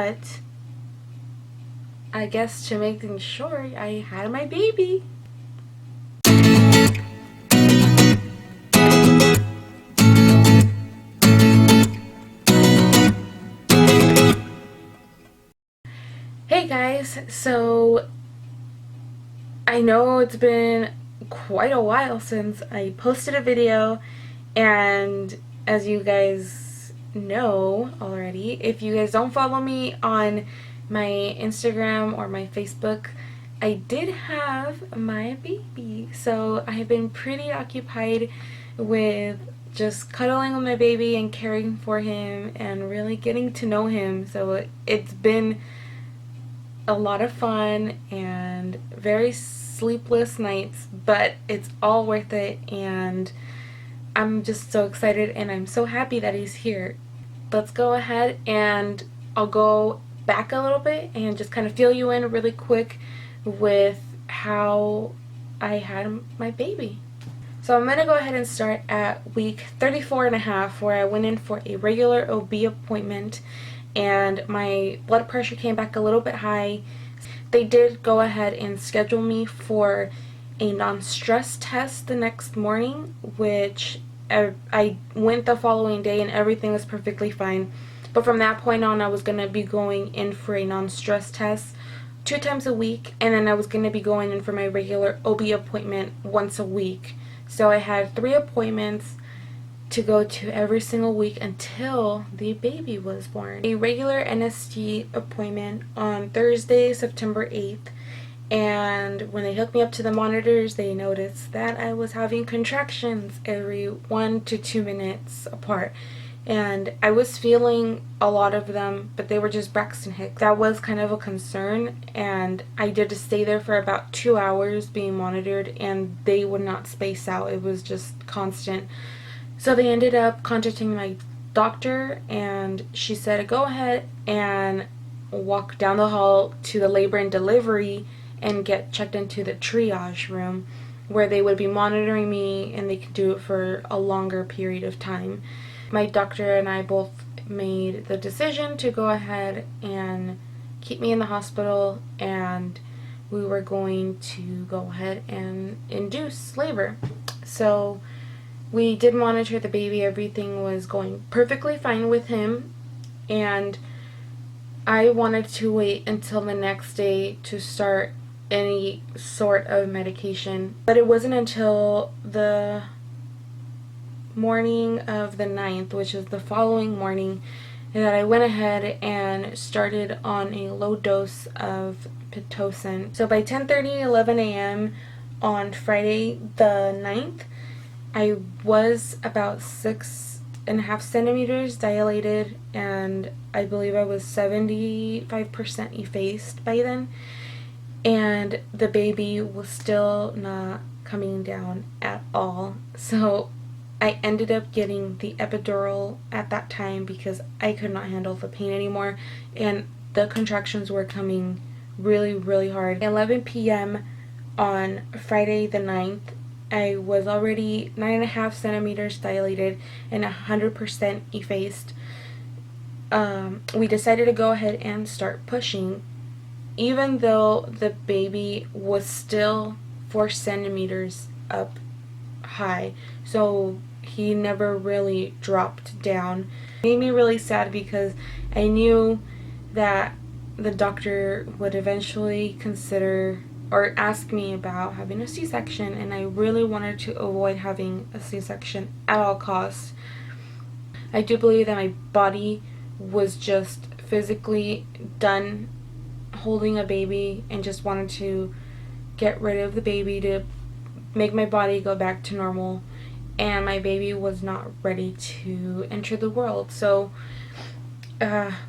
but I guess to make things short, I had my baby. Hey guys, so I know it's been quite a while since I posted a video, and as you guys know already, if you guys don't follow me on my Instagram or my Facebook, I did have my baby. So I have been pretty occupied with just cuddling with my baby and caring for him and really getting to know him. So it's been a lot of fun and very sleepless nights, but it's all worth it, and I'm just so excited and I'm so happy that he's here. Let's go ahead and I'll go back a little bit and just kind of fill you in really quick with how I had my baby. So I'm going to go ahead and start at week 34 and a half, where I went in for a regular OB appointment and my blood pressure came back a little bit high. They did go ahead and schedule me for a non-stress test the next morning, which I went the following day and everything was perfectly fine. But from that point on, I was going to be going in for a non-stress test 2 times a week, and then I was going to be going in for my regular OB appointment once a week. So I had 3 appointments to go to every single week until the baby was born. A regular NST appointment on Thursday, September 8th, and when they hooked me up to the monitors, they noticed that I was having contractions every 1 to 2 minutes apart. And I was feeling a lot of them, but they were just Braxton Hicks. That was kind of a concern, and I did stay there for about 2 hours being monitored, and they would not space out. It was just constant. So they ended up contacting my doctor, and she said, go ahead and walk down the hall to the labor and delivery and get checked into the triage room, where they would be monitoring me and they could do it for a longer period of time. My doctor and I both made the decision to go ahead and keep me in the hospital, and we were going to go ahead and induce labor. So we did monitor the baby. Everything was going perfectly fine with him, and I wanted to wait until the next day to start any sort of medication. But it wasn't until the morning of the 9th, which is the following morning, that I went ahead and started on a low dose of Pitocin. So by 10:30, 11 a.m. on Friday the 9th, I was about 6.5 centimeters dilated, and I believe I was 75% effaced by then, and the baby was still not coming down at all. So I ended up getting the epidural at that time because I could not handle the pain anymore, and the contractions were coming really, really hard. At 11 p.m. on Friday the 9th, I was already 9.5 centimeters dilated and 100% effaced. We decided to go ahead and start pushing, even though the baby was still 4 centimeters up high. So he never really dropped down. It made me really sad because I knew that the doctor would eventually consider or ask me about having a C-section, and I really wanted to avoid having a C-section at all costs. I do believe that my body was just physically done holding a baby and just wanted to get rid of the baby to make my body go back to normal, and my baby was not ready to enter the world. So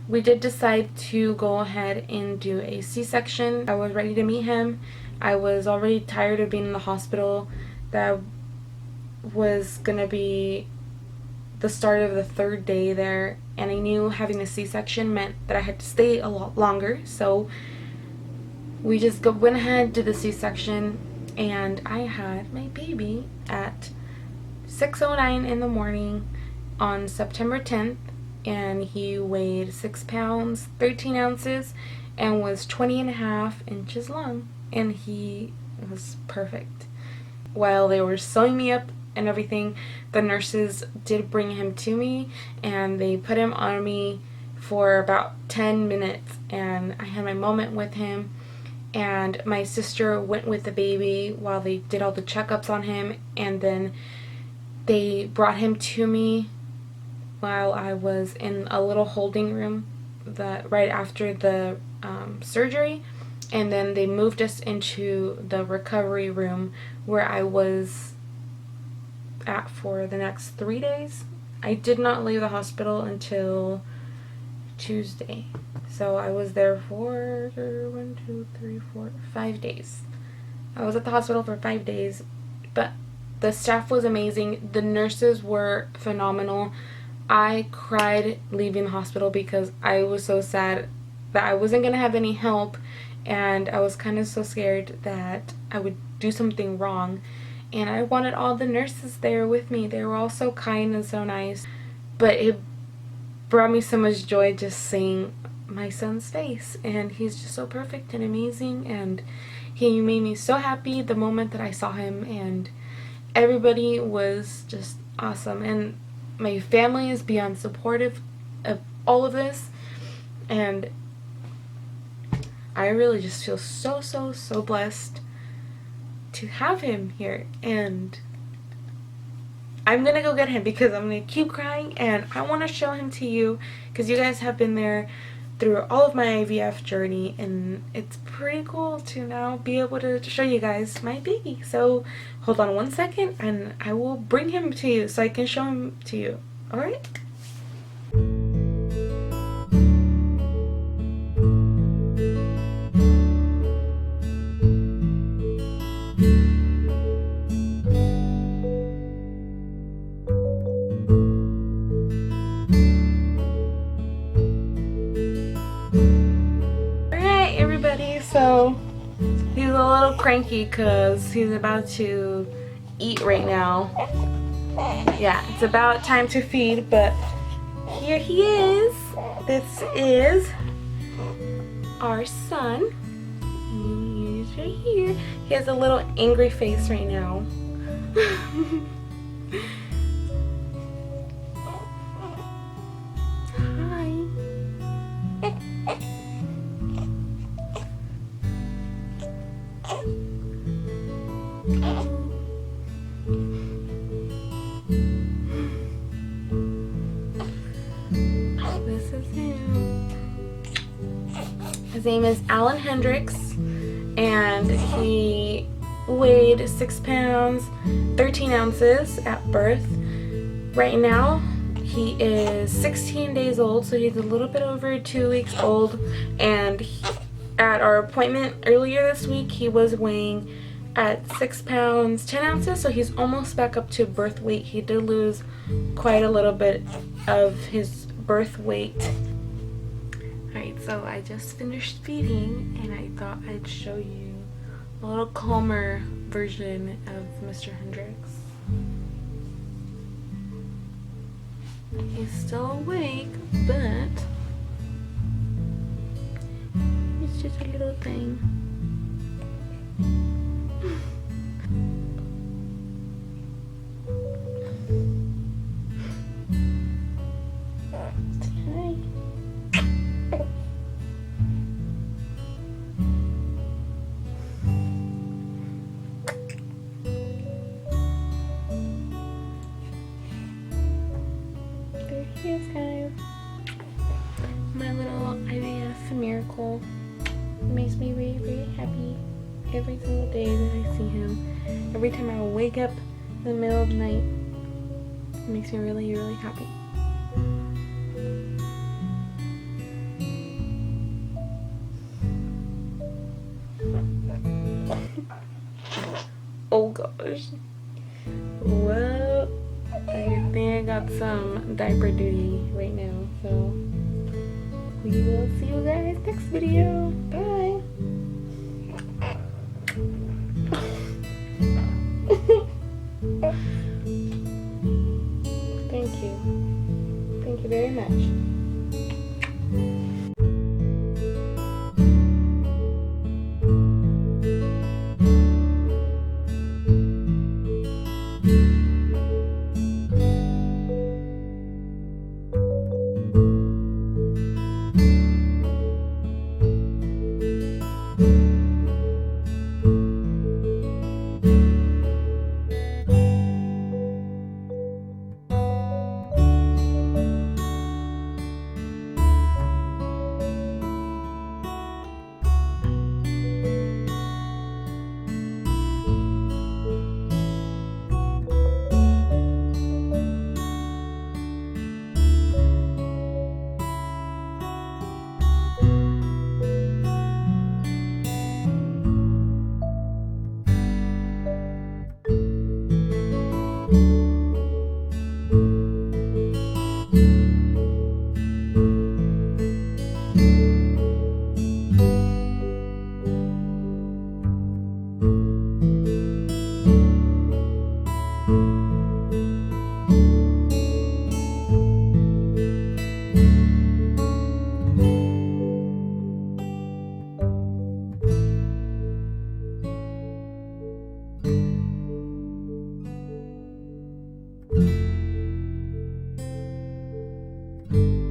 we did decide to go ahead and do a C-section. I was ready to meet him. I was already tired of being in the hospital. That was gonna be the start of the 3rd day there, and I knew having a C-section meant that I had to stay a lot longer. So we just went ahead, did the C-section, and I had my baby at 6:09 in the morning on September 10th, and he weighed 6 pounds, 13 ounces, and was 20.5 inches long. And he was perfect. While they were sewing me up and everything, the nurses did bring him to me, and they put him on me for about 10 minutes, and I had my moment with him. And my sister went with the baby while they did all the checkups on him, and then they brought him to me while I was in a little holding room right after the surgery, and then they moved us into the recovery room where I was at for the next 3 days. I did not leave the hospital until Tuesday, so I was there for 5 days. I was at the hospital for 5 days, but the staff was amazing. The nurses were phenomenal. I cried leaving the hospital because I was so sad that I wasn't going to have any help, and I was kind of so scared that I would do something wrong, and I wanted all the nurses there with me. They were all so kind and so nice, but it brought me so much joy just seeing my son's face, and he's just so perfect and amazing, and he made me so happy the moment that I saw him, and everybody was just awesome, and my family is beyond supportive of all of this, and I really just feel so blessed to have him here. And I'm gonna go get him because I'm gonna keep crying, and I want to show him to you because you guys have been there through all of my IVF journey, and it's pretty cool to now be able to show you guys my baby. So hold on one second and I will bring him to you so I can show him to you. All right? So he's a little cranky because he's about to eat right now. Yeah, it's about time to feed, but here he is. This is our son. He's right here. He has a little angry face right now. This is him. His name is Alan Hendricks, and he weighed 6 pounds, 13 ounces at birth. Right now, he is 16 days old, so he's a little bit over 2 weeks old, and at our appointment earlier this week, he was weighing at 6 pounds 10 ounces, so he's almost back up to birth weight. He did lose quite a little bit of his birth weight. Alright, so I just finished feeding, and I thought I'd show you a little calmer version of Mr. Hendricks. He's still awake, but it's just a little thing. There he is, guys. My little IVF miracle. It makes me very happy every single day that I see him. Every time I wake up in the middle of the night, it makes me really happy. Oh gosh. Well, I think I got some diaper duty right now, so we will see you guys next video. Bye. Thank you. Thank you very much. you.